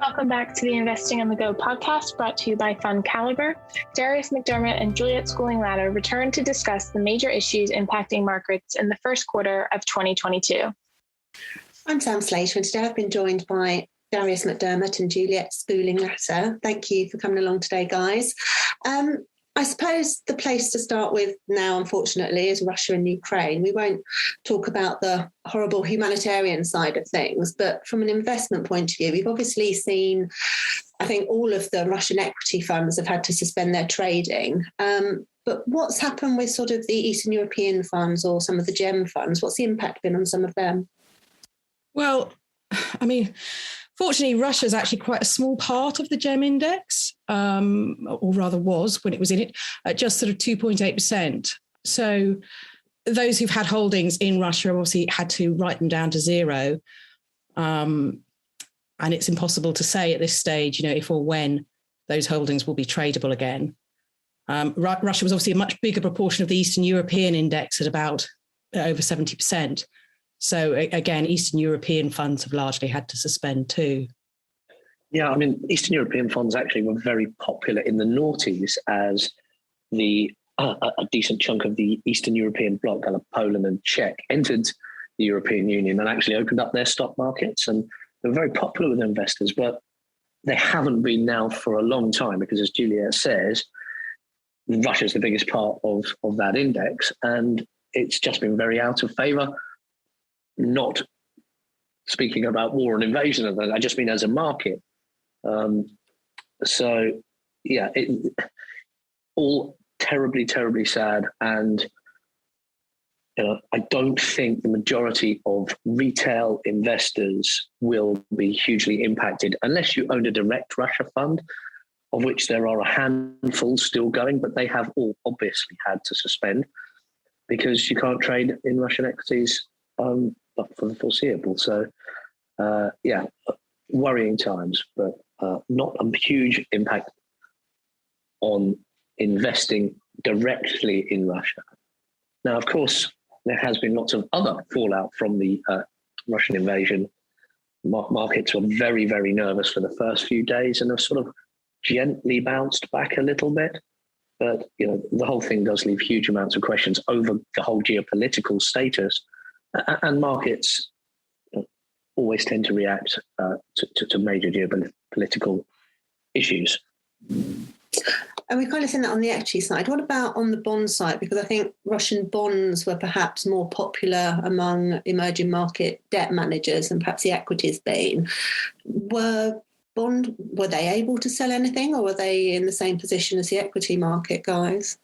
Welcome back to the Investing on the Go podcast, brought to you by FundCalibre. Darius, McDermott, and Juliet Schooling Ladder return to discuss the major issues impacting markets in the first quarter of 2022. I'm Sam Slater, and today I've been joined by Darius McDermott and Juliet Schooling Ladder. Thank you for coming along today, guys. I suppose the place to start with now, unfortunately, is Russia and Ukraine. We won't talk about the horrible humanitarian side of things, but from an investment point of view, we've obviously seen, I think all of the Russian equity funds have had to suspend their trading. But what's happened with sort of the Eastern European funds or some of the GEM funds? What's the impact been on some of them? Well, I mean, fortunately, Russia is actually quite a small part of the GEM index, or rather was when it was in it, at just sort of 2.8%. So those who've had holdings in Russia obviously had to write them down to zero. And it's impossible to say at this stage, if or when those holdings will be tradable again. Russia was obviously a much bigger proportion of the Eastern European index at about over 70%. So again, Eastern European funds have largely had to suspend too. Yeah, I mean, Eastern European funds actually were very popular in the noughties as a decent chunk of the Eastern European bloc, Poland and Czech, entered the European Union and actually opened up their stock markets. And they were very popular with investors, but they haven't been now for a long time because, as Juliet says, Russia's the biggest part of that index, and it's just been very out of favour. Not speaking about war and invasion, I just mean as a market. All terribly, terribly sad. And I don't think the majority of retail investors will be hugely impacted unless you own a direct Russia fund, of which there are a handful still going, but they have all obviously had to suspend because you can't trade in Russian equities for the foreseeable. So, worrying times, but not a huge impact on investing directly in Russia. Now, of course, there has been lots of other fallout from the Russian invasion. Markets were very, very nervous for the first few days and have sort of gently bounced back a little bit. But, the whole thing does leave huge amounts of questions over the whole geopolitical status. And markets always tend to react to major geopolitical issues. And we've kind of seen that on the equity side. What about on the bond side? Because I think Russian bonds were perhaps more popular among emerging market debt managers than perhaps the equities been. Were they able to sell anything, or were they in the same position as the equity market guys?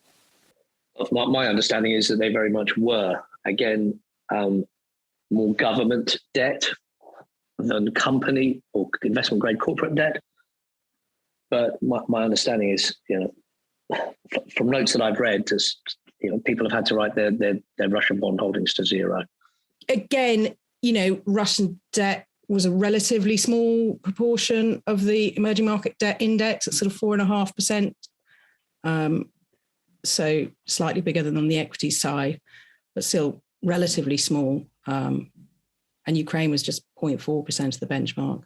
My understanding is that they very much were. Again, more government debt than company or investment grade corporate debt. But my understanding is, from notes that I've read, people have had to write their Russian bond holdings to zero. Again, Russian debt was a relatively small proportion of the emerging market debt index at sort of 4.5%. So slightly bigger than on the equity side, but still relatively small. And Ukraine was just 0.4% of the benchmark.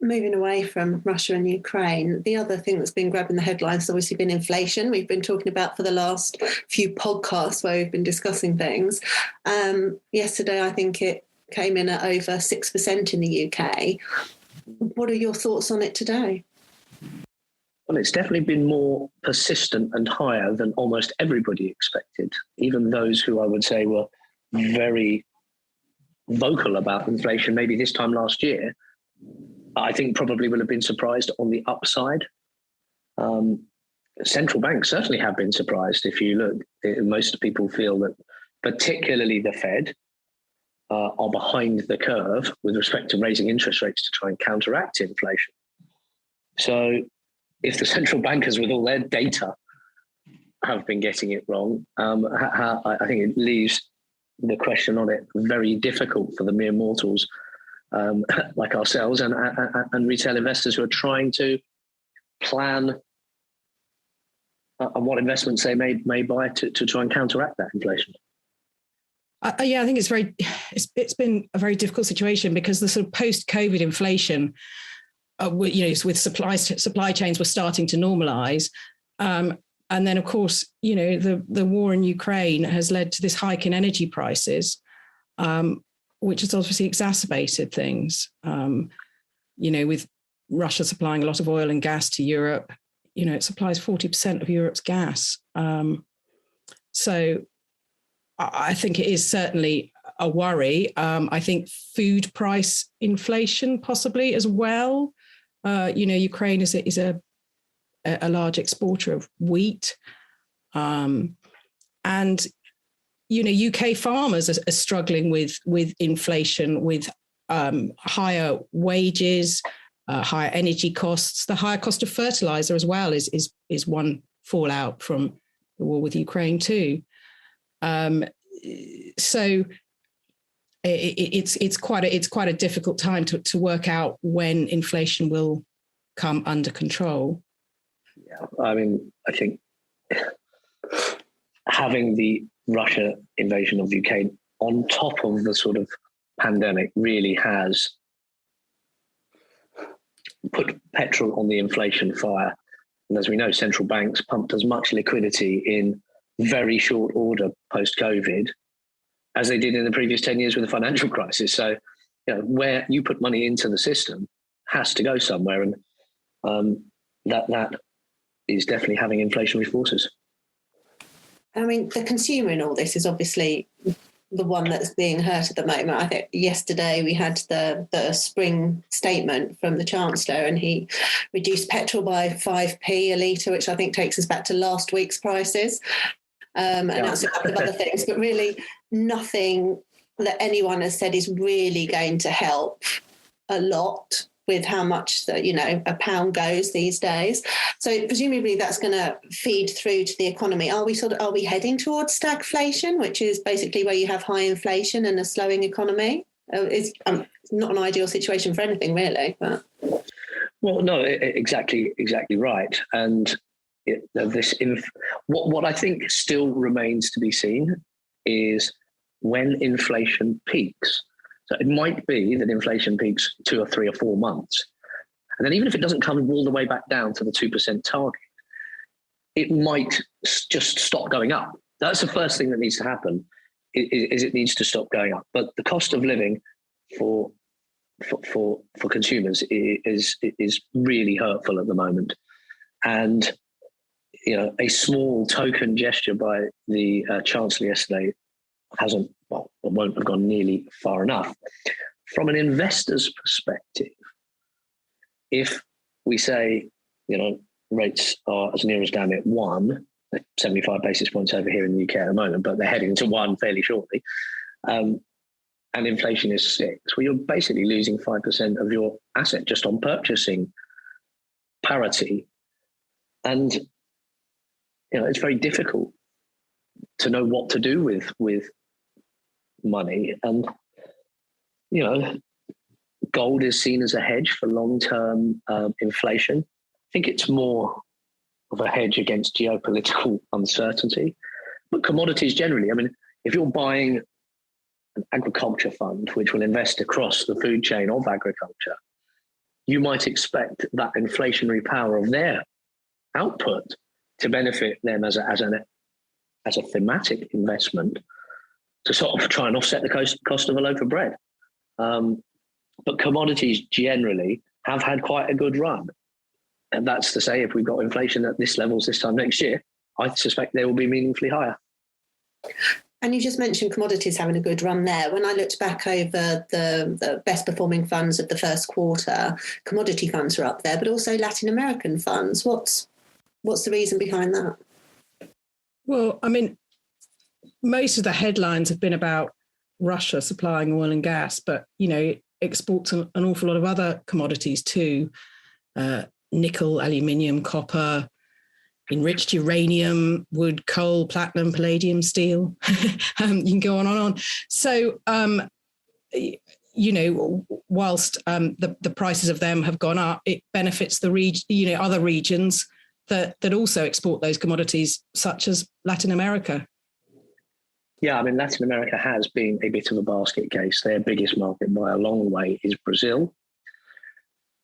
Moving away from Russia and Ukraine, the other thing that's been grabbing the headlines has obviously been inflation. We've been talking about for the last few podcasts where we've been discussing things. Yesterday, I think it came in at over 6% in the UK. What are your thoughts on it today? Well, it's definitely been more persistent and higher than almost everybody expected. Even those who I would say were very vocal about inflation maybe this time last year, I think probably will have been surprised on the upside. Central banks certainly have been surprised. If you look, most people feel that particularly the Fed are behind the curve with respect to raising interest rates to try and counteract inflation. So if the central bankers with all their data have been getting it wrong, I think it leaves the question on it very difficult for the mere mortals like ourselves and retail investors who are trying to plan on what investments they may buy to try and counteract that inflation. I think it's been a very difficult situation because the sort of post-COVID inflation with supply chains were starting to normalize. And then, of course, the war in Ukraine has led to this hike in energy prices, which has obviously exacerbated things. With Russia supplying a lot of oil and gas to Europe, it supplies 40% of Europe's gas. So I think it is certainly a worry. I think food price inflation possibly as well. Ukraine is a large exporter of wheat. And UK farmers are struggling with inflation, with higher wages, higher energy costs. The higher cost of fertilizer as well is one fallout from the war with Ukraine too. So it's quite a difficult time to work out when inflation will come under control. Yeah, I mean, I think having the Russia invasion of Ukraine on top of the sort of pandemic really has put petrol on the inflation fire. And as we know, central banks pumped as much liquidity in very short order post-COVID as they did in the previous 10 years with the financial crisis. So, where you put money into the system has to go somewhere. And that is definitely having inflationary forces. I mean, the consumer in all this is obviously the one that's being hurt at the moment. I think yesterday we had the spring statement from the Chancellor, and he reduced petrol by 5p a litre, which I think takes us back to last week's prices. And that's a couple of other things, but really nothing that anyone has said is really going to help a lot with how much a pound goes these days. So presumably that's going to feed through to the economy. Are we heading towards stagflation, which is basically where you have high inflation and a slowing economy? It's not an ideal situation for anything, really. But well, no, exactly right. And what I think still remains to be seen is when inflation peaks. So it might be that inflation peaks 2 or 3 or 4 months. And then even if it doesn't come all the way back down to the 2% target, it might just stop going up. That's the first thing that needs to happen, is it needs to stop going up. But the cost of living for consumers is really hurtful at the moment. And, a small token gesture by the Chancellor yesterday won't have gone nearly far enough. From an investor's perspective, if we say, rates are as near as damn it 1, 75 basis points over here in the UK at the moment, but they're heading to 1 fairly shortly, and inflation is 6, well, you're basically losing 5% of your asset just on purchasing parity. And, it's very difficult to know what to do with money. And, gold is seen as a hedge for long-term inflation. I think it's more of a hedge against geopolitical uncertainty. But commodities generally, I mean, if you're buying an agriculture fund, which will invest across the food chain of agriculture, you might expect that inflationary power of their output to benefit them as a thematic investment to sort of try and offset the cost of a loaf of bread. But commodities generally have had quite a good run. And that's to say, if we've got inflation at this levels this time next year, I suspect they will be meaningfully higher. And you just mentioned commodities having a good run there. When I looked back over the best performing funds of the first quarter, commodity funds are up there, but also Latin American funds. What's the reason behind that? Well, I mean, most of the headlines have been about Russia supplying oil and gas, but, it exports an awful lot of other commodities too. Nickel, aluminium, copper, enriched uranium, wood, coal, platinum, palladium, steel. You can go on and on. So, whilst the prices of them have gone up, it benefits the other regions that also export those commodities, such as Latin America. Yeah, I mean, Latin America has been a bit of a basket case. Their biggest market by a long way is Brazil.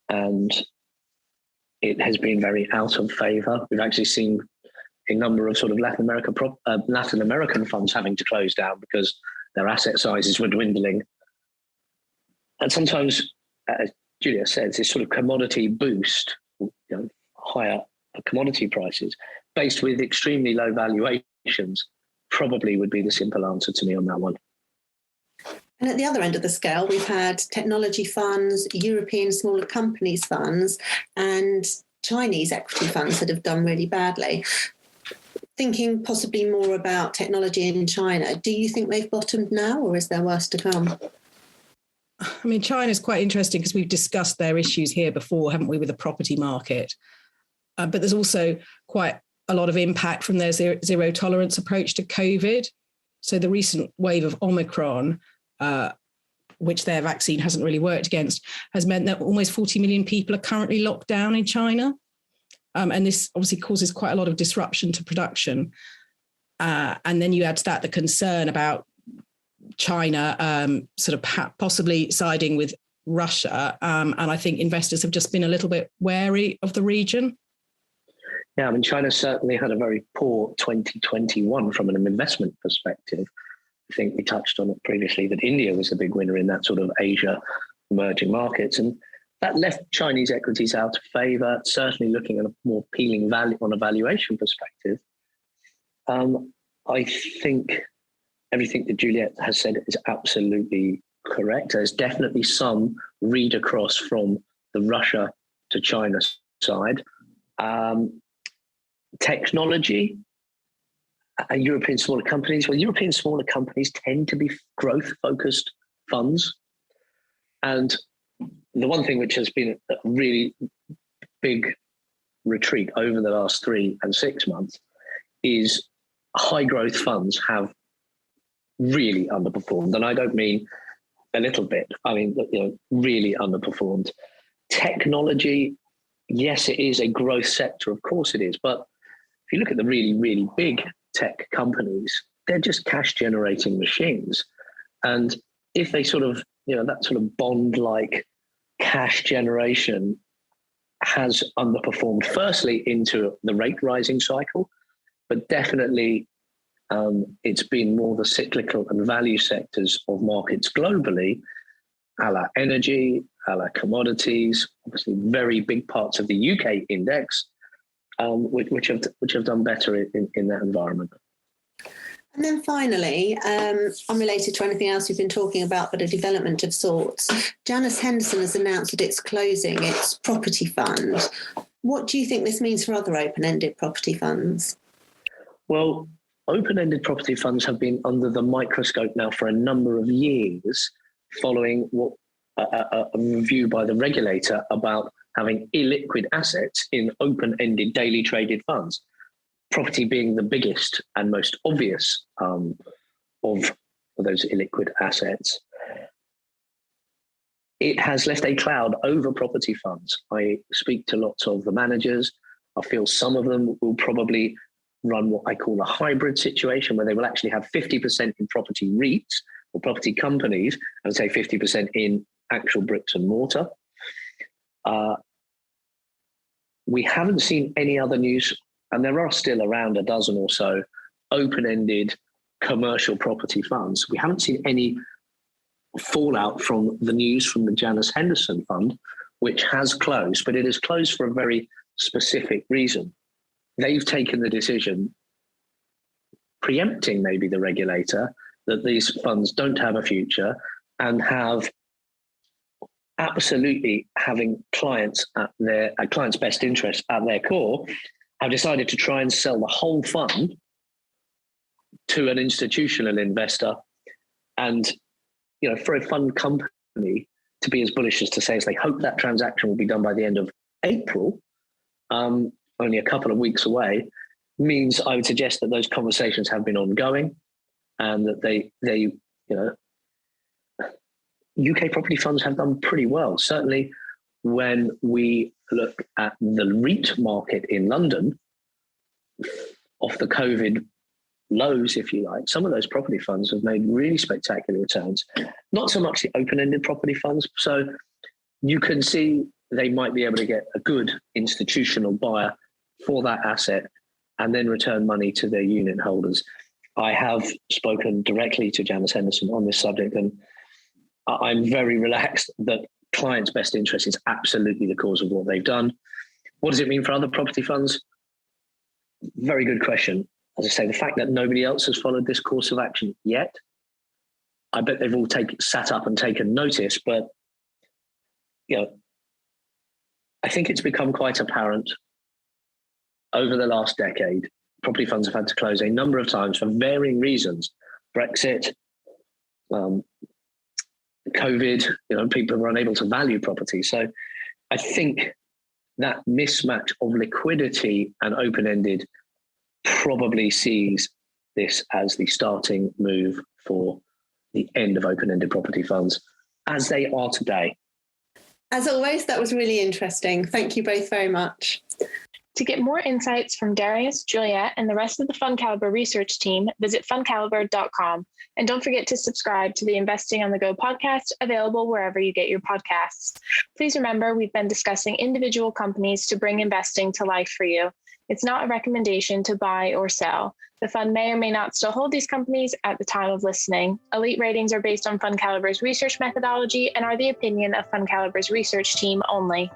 and it has been very out of favour. We've actually seen a number of sort of Latin American funds having to close down because their asset sizes were dwindling. And sometimes, as Juliet says, this sort of commodity boost, higher commodity prices, based with extremely low valuations, probably would be the simple answer to me on that one. And at the other end of the scale, we've had technology funds, European smaller companies funds, and Chinese equity funds that have done really badly. Thinking possibly more about technology in China, do you think they've bottomed now, or is there worse to come? I mean, China's quite interesting because we've discussed their issues here before, haven't we, with the property market? But there's also quite a lot of impact from their zero tolerance approach to COVID. So the recent wave of Omicron, which their vaccine hasn't really worked against, has meant that almost 40 million people are currently locked down in China. And this obviously causes quite a lot of disruption to production. And then you add to that the concern about China sort of possibly siding with Russia. And I think investors have just been a little bit wary of the region. Yeah, I mean, China certainly had a very poor 2021 from an investment perspective. I think we touched on it previously that India was the big winner in that sort of Asia emerging markets. And that left Chinese equities out of favour, certainly looking at a more appealing value on a valuation perspective. I think everything that Juliet has said is absolutely correct. There's definitely some read across from the Russia to China side. Technology, European smaller companies. Well, European smaller companies tend to be growth-focused funds. And the one thing which has been a really big retreat over the last 3 and 6 months is high growth funds have really underperformed. And I don't mean a little bit. I mean, really underperformed. Technology, yes, it is a growth sector. Of course it is. But if you look at the really, really big tech companies, they're just cash generating machines. And if they sort of, that sort of bond-like cash generation has underperformed, firstly into the rate rising cycle, but definitely it's been more the cyclical and value sectors of markets globally, a la energy, a la commodities, obviously very big parts of the UK index, which have done better in that environment. And then finally, unrelated to anything else we've been talking about, but a development of sorts, Janus Henderson has announced that it's closing its property fund. What do you think this means for other open-ended property funds? Well, open-ended property funds have been under the microscope now for a number of years, following what a review by the regulator about having illiquid assets in open-ended daily traded funds. Property being the biggest and most obvious of those illiquid assets. It has left a cloud over property funds. I speak to lots of the managers. I feel some of them will probably run what I call a hybrid situation, where they will actually have 50% in property REITs or property companies and say 50% in actual bricks and mortar. We haven't seen any other news, and there are still around a dozen or so open-ended commercial property funds. We haven't seen any fallout from the news from the Janus Henderson Fund, which has closed, but it has closed for a very specific reason. They've taken the decision, preempting maybe the regulator, that these funds don't have a future and have absolutely having clients at their clients' best interest at their core, have decided to try and sell the whole fund to an institutional investor. And, for a fund company to be as bullish as to say, as they hope that transaction will be done by the end of April, only a couple of weeks away, means I would suggest that those conversations have been ongoing and that they UK property funds have done pretty well. Certainly when we look at the REIT market in London, off the COVID lows, if you like, some of those property funds have made really spectacular returns. Not so much the open-ended property funds. So you can see they might be able to get a good institutional buyer for that asset and then return money to their unit holders. I have spoken directly to Janice Henderson on this subject, and I'm very relaxed that clients' best interest is absolutely the cause of what they've done. What does it mean for other property funds? Very good question. As I say, the fact that nobody else has followed this course of action yet, I bet they've all sat up and taken notice. But I think it's become quite apparent over the last decade. Property funds have had to close a number of times for varying reasons. Brexit, COVID, people were unable to value property. So I think that mismatch of liquidity and open-ended probably sees this as the starting move for the end of open-ended property funds as they are today. As always, that was really interesting. Thank you both very much. To get more insights from Darius, Juliet, and the rest of the FundCalibre research team, visit FundCalibre.com. And don't forget to subscribe to the Investing on the Go podcast, available wherever you get your podcasts. Please remember, we've been discussing individual companies to bring investing to life for you. It's not a recommendation to buy or sell. The fund may or may not still hold these companies at the time of listening. Elite ratings are based on FundCalibre's research methodology and are the opinion of FundCalibre's research team only.